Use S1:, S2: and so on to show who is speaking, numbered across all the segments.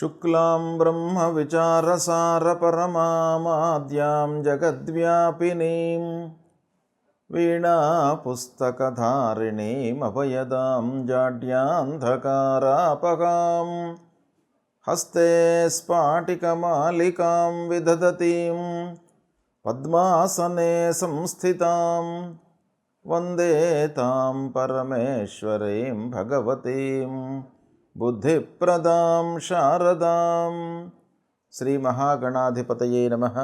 S1: శుక్లాం బ్రహ్మవిచారసారపరమామాద్యాం జగద్వ్యాపినీం వీణాపుస్తకధారిణీమభయదాం జాడ్యాన్ధకారాపహాం హస్తే స్ఫాటికమాలికాం విదధతీం పద్మాసనే సంస్థితాం వందే తాం పరమేశ్వరీం భగవతీం బుద్ధిప్రదాం శారదాం. శ్రీ మహాగణాధిపతయే నమః.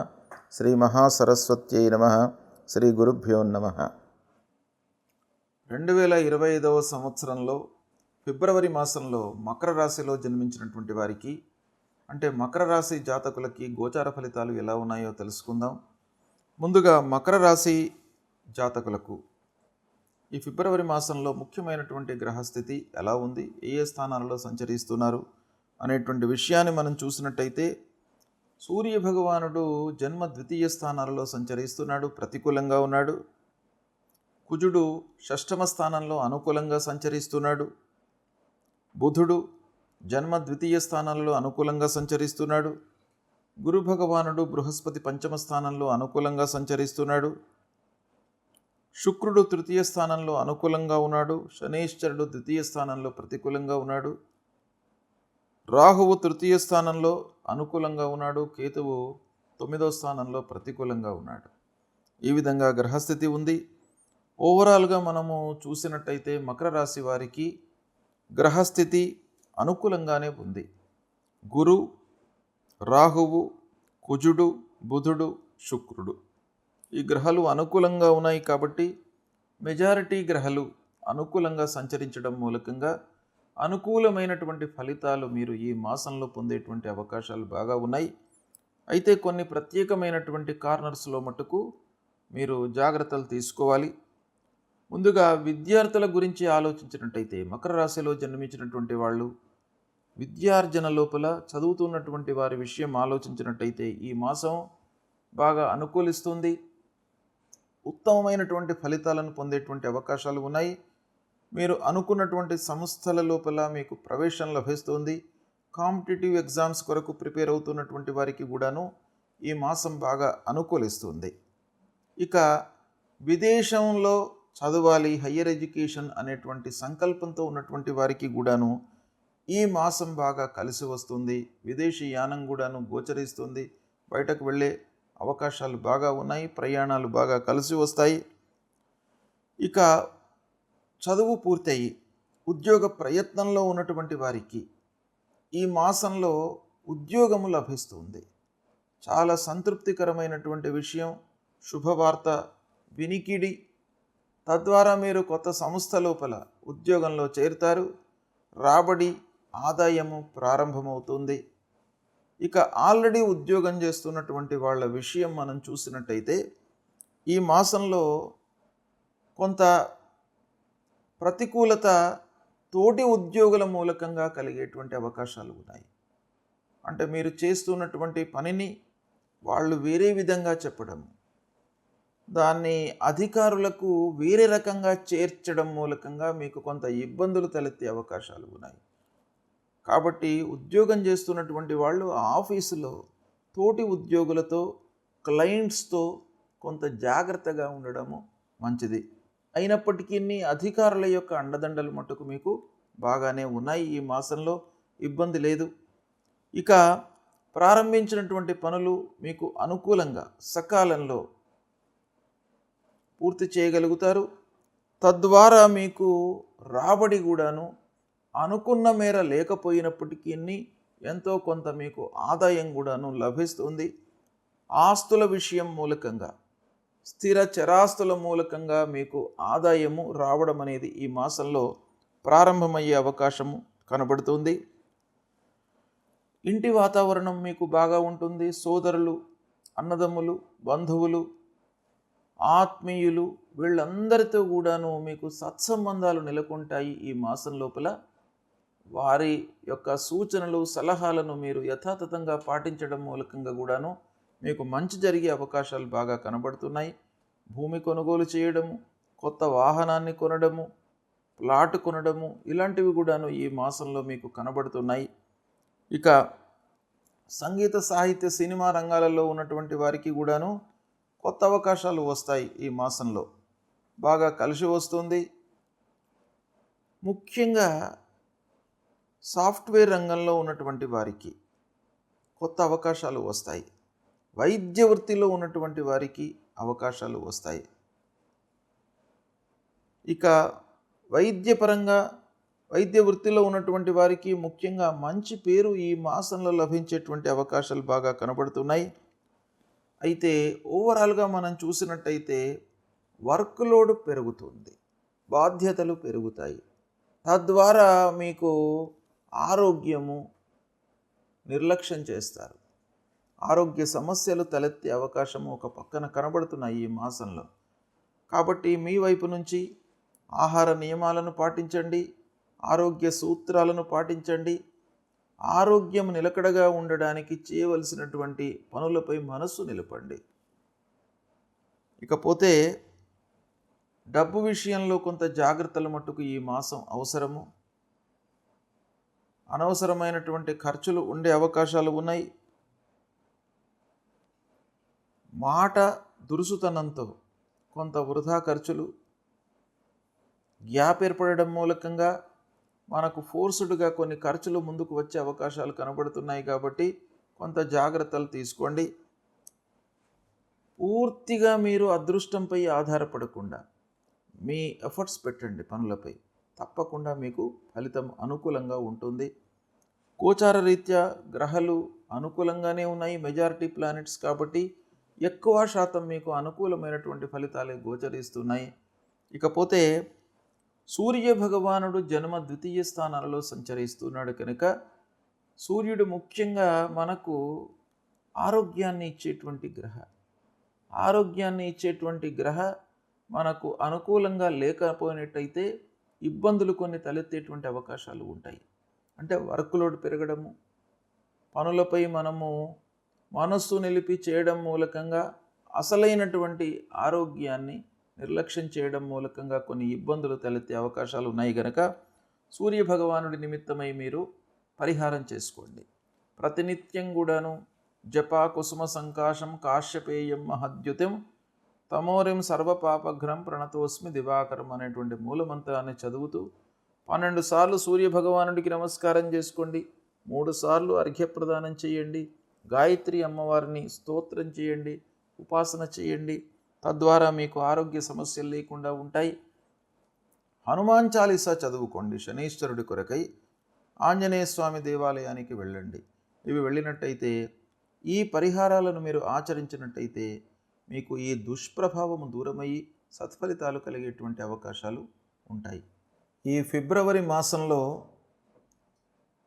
S1: శ్రీ మహాసరస్వత్యై నమః. శ్రీ గురుభ్యో నమః. 2025 సంవత్సరంలో ఫిబ్రవరి మాసంలో మకర రాశిలో జన్మించినటువంటి వారికి, అంటే మకర రాశి జాతకులకి గోచార ఫలితాలు ఎలా ఉన్నాయో తెలుసుకుందాం. ముందుగా మకర రాశి జాతకులకు ఈ ఫిబ్రవరి మాసంలో ముఖ్యమైనటువంటి గ్రహస్థితి ఎలా ఉంది, ఏ ఏ స్థానాలలో సంచరిస్తున్నారు అనేటువంటి విషయాన్ని మనం చూసినట్టయితే, సూర్య భగవానుడు జన్మ ద్వితీయ స్థానాలలో సంచరిస్తున్నాడు, ప్రతికూలంగా ఉన్నాడు. కుజుడు షష్ఠమ స్థానంలో అనుకూలంగా సంచరిస్తున్నాడు. బుధుడు జన్మ ద్వితీయ స్థానాలలో అనుకూలంగా సంచరిస్తున్నాడు. గురు భగవానుడు బృహస్పతి పంచమ స్థానంలో అనుకూలంగా సంచరిస్తున్నాడు. శుక్రుడు తృతీయ స్థానంలో అనుకూలంగా ఉన్నాడు. శనీశ్వరుడు ద్వితీయ స్థానంలో ప్రతికూలంగా ఉన్నాడు. రాహువు తృతీయ స్థానంలో అనుకూలంగా ఉన్నాడు. కేతువు 9వ స్థానంలో ప్రతికూలంగా ఉన్నాడు. ఈ విధంగా గ్రహస్థితి ఉంది. ఓవరాల్గా మనము చూసినట్టయితే మకర రాశి వారికి గ్రహస్థితి అనుకూలంగానే ఉంది. గురు, రాహువు, కుజుడు, బుధుడు, శుక్రుడు ఈ గ్రహాలు అనుకూలంగా ఉన్నాయి కాబట్టి మెజారిటీ గ్రహాలు అనుకూలంగా సంచరించడం మూలకంగా అనుకూలమైనటువంటి ఫలితాలు మీరు ఈ మాసంలో పొందేటువంటి అవకాశాలు బాగా ఉన్నాయి. అయితే కొన్ని ప్రత్యేకమైనటువంటి కార్నర్స్లో మటుకు మీరు జాగ్రత్తలు తీసుకోవాలి. ముందుగా విద్యార్థుల గురించి ఆలోచించినట్టయితే, మకర రాశిలో జన్మించినటువంటి వాళ్ళు విద్యార్జన లోపల చదువుతున్నటువంటి వారి విషయం ఆలోచించినట్టయితే ఈ మాసం బాగా అనుకూలిస్తుంది. ఉత్తమమైనటువంటి ఫలితాలను పొందేటువంటి అవకాశాలు ఉన్నాయి. మీరు అనుకున్నటువంటి సంస్థల లోపల మీకు ప్రవేశం లభిస్తుంది. కాంపిటేటివ్ ఎగ్జామ్స్ కొరకు ప్రిపేర్ అవుతున్నటువంటి వారికి కూడాను ఈ మాసం బాగా అనుకూలిస్తుంది. ఇక విదేశంలో చదవాలి, హయ్యర్ ఎడ్యుకేషన్ అనేటువంటి సంకల్పంతో ఉన్నటువంటి వారికి కూడాను ఈ మాసం బాగా కలిసి వస్తుంది. విదేశీ యానం కూడాను గోచరిస్తుంది. బయటకు వెళ్ళే అవకాశాలు బాగా ఉన్నాయి. ప్రయాణాలు బాగా కలిసి వస్తాయి. ఇక చదువు పూర్తయి ఉద్యోగ ప్రయత్నంలో ఉన్నటువంటి వారికి ఈ మాసంలో ఉద్యోగము లభిస్తుంది. చాలా సంతృప్తికరమైనటువంటి విషయం, శుభవార్త వినికిడి. తద్వారా మీరు కొత్త సంస్థ లోపల ఉద్యోగంలో చేరుతారు. రాబడి, ఆదాయము ప్రారంభమవుతుంది. ఇక ఆల్రెడీ ఉద్యోగం చేస్తున్నటువంటి వాళ్ళ విషయం మనం చూసినట్టయితే ఈ మాసంలో కొంత ప్రతికూలత తోటి ఉద్యోగుల మూలకంగా కలిగేటువంటి అవకాశాలు ఉన్నాయి. అంటే మీరు చేస్తున్నటువంటి పనిని వాళ్ళు వేరే విధంగా చెప్పడం, దాన్ని అధికారులకు వేరే రకంగా చేర్చడం మూలకంగా మీకు కొంత ఇబ్బందులు తలెత్తే అవకాశాలు ఉన్నాయి. కాబట్టి ఉద్యోగం చేస్తున్నటువంటి వాళ్ళు ఆఫీసులో తోటి ఉద్యోగులతో, క్లయింట్స్తో కొంత జాగ్రత్తగా ఉండడము మంచిది. అయినప్పటికీ అధికారుల యొక్క అండదండలు మటుకు మీకు బాగానే ఉన్నాయి. ఈ మాసంలో ఇబ్బంది లేదు. ఇక ప్రారంభించినటువంటి పనులు మీకు అనుకూలంగా సకాలంలో పూర్తి చేయగలుగుతారు. తద్వారా మీకు రాబడి కూడాను అనుకున్న మేర లేకపోయినప్పటికీ ఎంతో కొంత మీకు ఆదాయం కూడాను లభిస్తుంది. ఆస్తుల విషయం మూలకంగా, స్థిర చరాస్తుల మూలకంగా మీకు ఆదాయము రావడం అనేది ఈ మాసంలో ప్రారంభమయ్యే అవకాశము కనబడుతుంది. ఇంటి వాతావరణం మీకు బాగా ఉంటుంది. సోదరులు, అన్నదమ్ములు, బంధువులు, ఆత్మీయులు వీళ్ళందరితో కూడాను మీకు సత్సంబంధాలు నెలకొంటాయి. ఈ మాసం లోపల వారి యొక్క సూచనలు, సలహాలను మీరు యథాతథంగా పాటించడం మూలకంగా కూడాను మీకు మంచి జరిగే అవకాశాలు బాగా కనబడుతున్నాయి. భూమి కొనుగోలు చేయడము, కొత్త వాహనాన్ని కొనడము, ప్లాట్ కొనడము ఇలాంటివి కూడాను ఈ మాసంలో మీకు కనబడుతున్నాయి. ఇక సంగీత సాహిత్య సినిమా రంగాలలో ఉన్నటువంటి వారికి కూడాను కొత్త అవకాశాలు వస్తాయి. ఈ మాసంలో బాగా కలిసి వస్తుంది. ముఖ్యంగా సాఫ్ట్వేర్ రంగంలో ఉన్నటువంటి వారికి కొత్త అవకాశాలు వస్తాయి. వైద్య వృత్తిలో ఉన్నటువంటి వారికి అవకాశాలు వస్తాయి. ఇక వైద్య వృత్తిలో ఉన్నటువంటి వారికి ముఖ్యంగా మంచి పేరు ఈ మాసంలో లభించేటువంటి అవకాశాలు బాగా కనబడుతున్నాయి. అయితే ఓవరాల్గా మనం చూసినట్టయితే వర్క్ లోడ్ పెరుగుతుంది, బాధ్యతలు పెరుగుతాయి. తద్వారా మీకు ఆరోగ్యము నిర్లక్ష్యం చేస్తారు. ఆరోగ్య సమస్యలు తలెత్తే అవకాశము ఒక పక్కన కనబడుతున్నాయి ఈ మాసంలో. కాబట్టి మీ వైపు నుంచి ఆహార నియమాలను పాటించండి, ఆరోగ్య సూత్రాలను పాటించండి. ఆరోగ్యం నిలకడగా ఉండడానికి చేయవలసినటువంటి పనులపై మనస్సు నిలపండి. ఇకపోతే డబ్బు విషయంలో కొంత జాగ్రత్తల మట్టుకు ఈ మాసం అవసరము. అనవసరమైనటువంటి ఖర్చులు ఉండే అవకాశాలు ఉన్నాయి. మాట దురుసుతనంతో కొంత వృధా ఖర్చులు, గ్యాప్ ఏర్పడడం మూలకంగా మనకు ఫోర్స్డ్గా కొన్ని ఖర్చులు ముందుకు వచ్చే అవకాశాలు కనబడుతున్నాయి. కాబట్టి కొంత జాగ్రత్తలు తీసుకోండి. పూర్తిగా మీరు అదృష్టంపై ఆధారపడకుండా మీ ఎఫర్ట్స్ పెట్టండి పనులపై. తప్పకుండా మీకు ఫలితం అనుకూలంగా ఉంటుంది. గోచార రీత్యా గ్రహాలు అనుకూలంగానే ఉన్నాయి, మెజారిటీ ప్లానెట్స్. కాబట్టి ఎక్కువ శాతం మీకు అనుకూలమైనటువంటి ఫలితాలే గోచరిస్తున్నాయి. ఇకపోతే సూర్య భగవానుడు జన్మ ద్వితీయ స్థానాలలో సంచరిస్తున్నాడు కనుక సూర్యుడు ముఖ్యంగా మనకు ఆరోగ్యాన్ని ఇచ్చేటువంటి గ్రహ మనకు అనుకూలంగా లేకపోయినట్టయితే ఇబ్బందులు కొన్ని తలెత్తేటువంటి అవకాశాలు ఉంటాయి. అంటే వర్క్ లోడ్ పెరగడము, పనులపై మనము మనస్సు నిలిపి చేయడం మూలకంగా అసలైనటువంటి ఆరోగ్యాన్ని నిర్లక్ష్యం చేయడం మూలకంగా కొన్ని ఇబ్బందులు తలెత్తే అవకాశాలు ఉన్నాయి కనుక సూర్య భగవానుడి నిమిత్తమై మీరు పరిహారం చేసుకోండి. ప్రతినిత్యం కూడాను జపా కుసుమ సంకాశం కాశ్యపేయం మహద్యుతం తమోరిం సర్వపాపఘ్నం ప్రణతోస్మి దివాకరం అనేటువంటి మూలమంత్రాన్ని చదువుతూ 12 సార్లు సూర్య భగవానుడికి నమస్కారం చేసుకోండి. 3 సార్లు అర్ఘ్యప్రదానం చేయండి. గాయత్రి అమ్మవారిని స్తోత్రం చేయండి, ఉపాసన చేయండి. తద్వారా మీకు ఆరోగ్య సమస్యలు లేకుండా ఉంటాయి. హనుమాన్ చాలీసా చదువుకోండి. శనీశ్వరుడి కొరకై ఆంజనేయ స్వామి దేవాలయానికి వెళ్ళండి. ఇవి వెళ్ళినట్టయితే, ఈ పరిహారాలను మీరు ఆచరించినట్టయితే మీకు ఈ దుష్ప్రభావము దూరమయ్యి సత్ఫలితాలు కలిగేటువంటి అవకాశాలు ఉంటాయి. ఈ ఫిబ్రవరి మాసంలో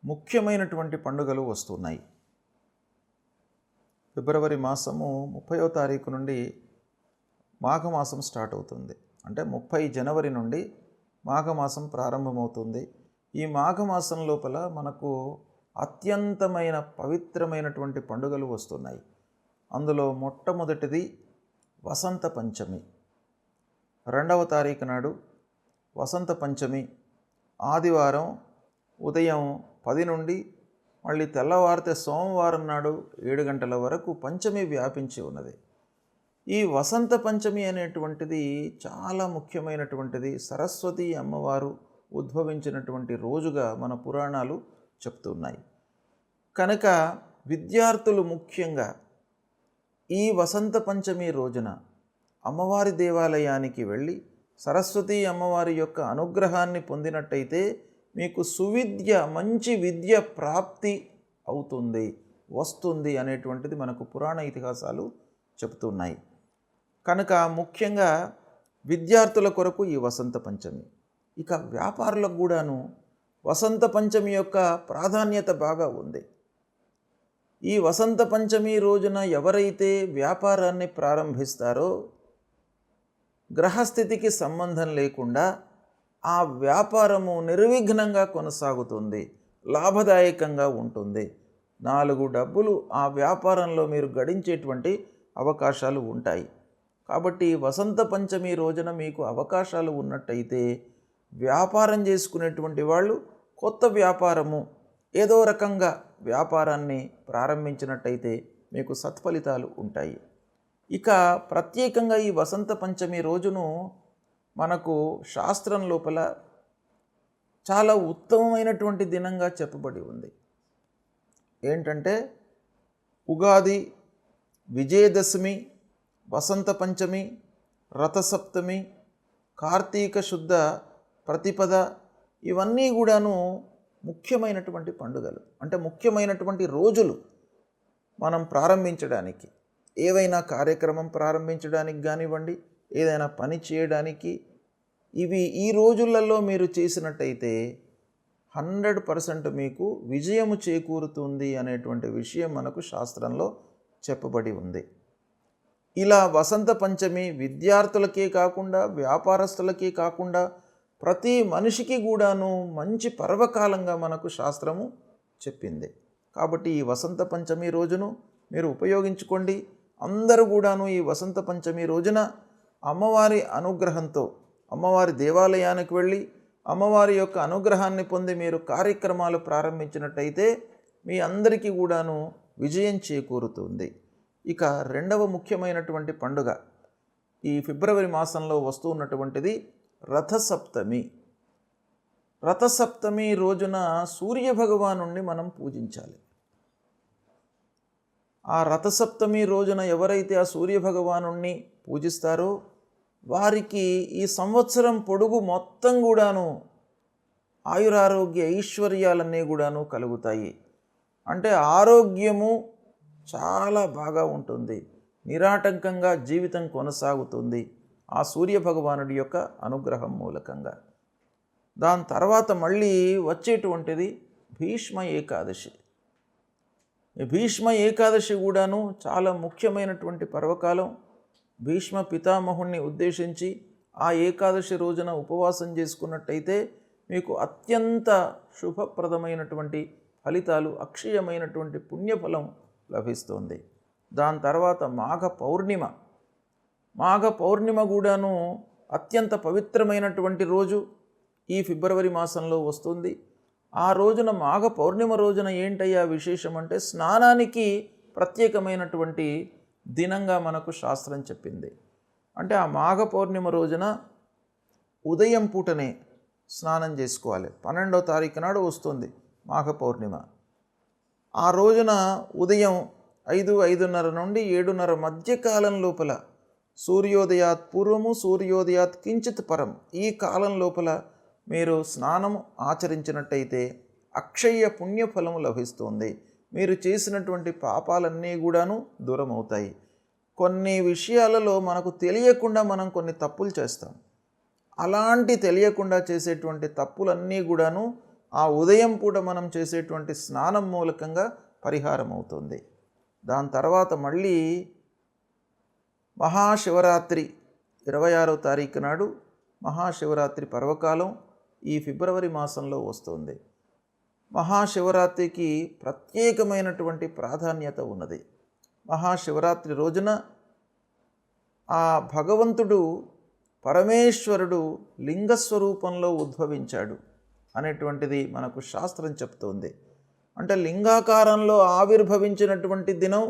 S1: ముఖ్యమైనటువంటి పండుగలు వస్తున్నాయి. ఫిబ్రవరి మాసము 30వ తారీఖు నుండి మాఘమాసం స్టార్ట్ అవుతుంది. అంటే 30 జనవరి నుండి మాఘమాసం ప్రారంభమవుతుంది. ఈ మాఘమాసం లోపల మనకు అత్యంతమైన పవిత్రమైనటువంటి పండుగలు వస్తున్నాయి. అందులో మొట్టమొదటిది వసంత పంచమి. 2వ తారీఖు నాడు వసంత పంచమి ఆదివారం ఉదయం 10 నుండి మళ్ళీ తెల్లవారితే సోమవారం నాడు 7 గంటల వరకు పంచమి వ్యాపించి ఉన్నది. ఈ వసంత పంచమి అనేటువంటిది చాలా ముఖ్యమైనటువంటిది. సరస్వతి అమ్మవారు ఉద్భవించినటువంటి రోజుగా మన పురాణాలు చెప్తున్నాయి. కనుక విద్యార్థులు ముఖ్యంగా ఈ వసంత పంచమి రోజున అమ్మవారి దేవాలయానికి వెళ్ళి సరస్వతి అమ్మవారి యొక్క అనుగ్రహాన్ని పొందినట్టయితే మీకు సువిద్య, మంచి విద్య ప్రాప్తి అవుతుంది, వస్తుంది అనేటువంటిది మనకు పురాణ ఇతిహాసాలు చెప్తున్నాయి. కనుక ముఖ్యంగా విద్యార్థుల కొరకు ఈ వసంత పంచమి. ఇక వ్యాపారులకు కూడాను వసంత పంచమి యొక్క ప్రాధాన్యత బాగా ఉంది. ఈ వసంత పంచమి రోజున ఎవరైతే వ్యాపారాన్ని ప్రారంభిస్తారో గ్రహస్థితికి సంబంధం లేకుండా ఆ వ్యాపారము నిర్విఘ్నంగా కొనసాగుతుంది, లాభదాయకంగా ఉంటుంది. 4 డబ్బులు ఆ వ్యాపారంలో మీరు గడించేటువంటి అవకాశాలు ఉంటాయి. కాబట్టి వసంత పంచమి రోజున మీకు అవకాశాలు ఉన్నట్టయితే వ్యాపారం చేసుకునేటువంటి వాళ్ళు కొత్త వ్యాపారము ఏదో రకంగా వ్యాపారాన్ని ప్రారంభించినట్టయితే మీకు సత్ఫలితాలు ఉంటాయి. ఇక ప్రత్యేకంగా ఈ వసంత పంచమి రోజును మనకు శాస్త్రం లోపల చాలా ఉత్తమమైనటువంటి దినంగా చెప్పబడి ఉంది. ఏంటంటే ఉగాది, విజయదశమి, వసంత పంచమి, రథసప్తమి, కార్తీక శుద్ధ ప్రతిపద, ఇవన్నీ కూడాను ముఖ్యమైనటువంటి పండుగలు. అంటే ముఖ్యమైనటువంటి రోజులు మనం ప్రారంభించడానికి, ఏవైనా కార్యక్రమం ప్రారంభించడానికి కానివ్వండి, ఏదైనా పని చేయడానికి, ఇవి ఈ రోజులలో మీరు చేసినట్టయితే 100% మీకు విజయము చేకూరుతుంది అనేటువంటి విషయం మనకు శాస్త్రంలో చెప్పబడి ఉంది. ఇలా వసంత పంచమి విద్యార్థులకే కాకుండా, వ్యాపారస్తులకే కాకుండా ప్రతి మనిషికి కూడాను మంచి పర్వకాలంగా మనకు శాస్త్రము చెప్పింది. కాబట్టి ఈ వసంత పంచమి రోజును మీరు ఉపయోగించుకోండి. అందరూ కూడాను ఈ వసంత పంచమి రోజున అమ్మవారి అనుగ్రహంతో అమ్మవారి దేవాలయానికి వెళ్ళి అమ్మవారి యొక్క అనుగ్రహాన్ని పొంది మీరు కార్యక్రమాలు ప్రారంభించినట్టయితే మీ అందరికీ కూడాను విజయం చేకూరుతుంది. ఇక రెండవ ముఖ్యమైనటువంటి పండుగ ఈ ఫిబ్రవరి మాసంలో వస్తూ ఉన్నటువంటిది రథసప్తమి. రథసప్తమి రోజున సూర్యభగవానుణ్ణి మనం పూజించాలి. ఆ రథసప్తమి రోజున ఎవరైతే ఆ సూర్యభగవానుణ్ణి పూజిస్తారో వారికి ఈ సంవత్సరం పొడుగు మొత్తం కూడాను ఆయురారోగ్య ఐశ్వర్యాలన్నీ కూడాను కలుగుతాయి. అంటే ఆరోగ్యము చాలా బాగా ఉంటుంది, నిరాటంకంగా జీవితం కొనసాగుతుంది ఆ సూర్యభగవానుడి యొక్క అనుగ్రహం మూలకంగా. దాని తర్వాత మళ్ళీ వచ్చేటువంటిది భీష్మ ఏకాదశి. ఈ భీష్మ ఏకాదశి కూడాను చాలా ముఖ్యమైనటువంటి పర్వకాలం. భీష్మ పితామహుణ్ణి ఉద్దేశించి ఆ ఏకాదశి రోజున ఉపవాసం చేసుకున్నట్టయితే మీకు అత్యంత శుభప్రదమైనటువంటి ఫలితాలు, అక్షయమైనటువంటి పుణ్యఫలం లభిస్తుంది. దాని తర్వాత మాఘ పౌర్ణిమ కూడాను అత్యంత పవిత్రమైనటువంటి రోజు ఈ ఫిబ్రవరి మాసంలో వస్తుంది. ఆ రోజున మాఘ పౌర్ణిమ రోజున ఏంటయ్యా విశేషం అంటే స్నానానికి ప్రత్యేకమైనటువంటి దినంగా మనకు శాస్త్రం చెప్పింది. అంటే ఆ మాఘ పౌర్ణిమ రోజున ఉదయం పూటనే స్నానం చేసుకోవాలి. 12వ తారీఖు నాడు వస్తుంది మాఘ పౌర్ణిమ. ఆ రోజున ఉదయం 5:30 నుండి 7:30 మధ్య కాలం లోపల సూర్యోదయాత్ పూర్వము, సూర్యోదయాత్ కించిత్ పరం, ఈ కాలం లోపల మీరు స్నానం ఆచరించినట్టయితే అక్షయ పుణ్యఫలము లభిస్తుంది. మీరు చేసినటువంటి పాపాలన్నీ కూడాను దూరం అవుతాయి. కొన్ని విషయాలలో మనకు తెలియకుండా మనం కొన్ని తప్పులు చేస్తాం. అలాంటి తెలియకుండా చేసేటువంటి తప్పులన్నీ కూడాను ఆ ఉదయం పూట మనం చేసేటువంటి స్నానం మూలకంగా పరిహారం అవుతుంది. దాని తర్వాత మళ్ళీ మహాశివరాత్రి 26వ తారీఖు నాడు మహాశివరాత్రి పర్వకాలం ఈ ఫిబ్రవరి మాసంలో వస్తుంది. మహాశివరాత్రికి ప్రత్యేకమైనటువంటి ప్రాధాన్యత ఉన్నది. మహాశివరాత్రి రోజున ఆ భగవంతుడు పరమేశ్వరుడు లింగస్వరూపంలో ఉద్భవించాడు అనేటువంటిది మనకు శాస్త్రం చెప్తోంది. అంటే లింగాకారంలో ఆవిర్భవించినటువంటి దినం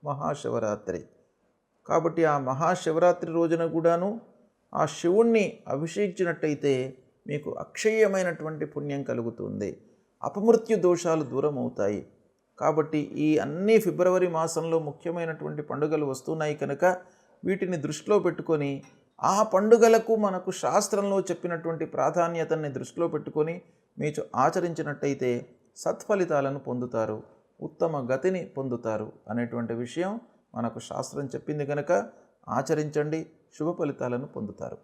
S1: మహాశివరాత్రి. కాబట్టి ఆ మహాశివరాత్రి రోజున కూడాను ఆ శివుణ్ణి అభిషేకించినట్టయితే మీకు అక్షయమైనటువంటి పుణ్యం కలుగుతుంది, అపమృత్యు దోషాలు దూరం అవుతాయి. కాబట్టి ఈ అన్ని ఫిబ్రవరి మాసంలో ముఖ్యమైనటువంటి పండుగలు వస్తున్నాయి కనుక వీటిని దృష్టిలో పెట్టుకొని ఆ పండుగలకు మనకు శాస్త్రంలో చెప్పినటువంటి ప్రాధాన్యతని దృష్టిలో పెట్టుకొని మీరు ఆచరించినట్టయితే సత్ఫలితాలను పొందుతారు, ఉత్తమ గతిని పొందుతారు అనేటువంటి విషయం మనకు శాస్త్రం చెప్పింది కనుక ఆచరించండి, శుభ ఫలితాలను పొందుతారు.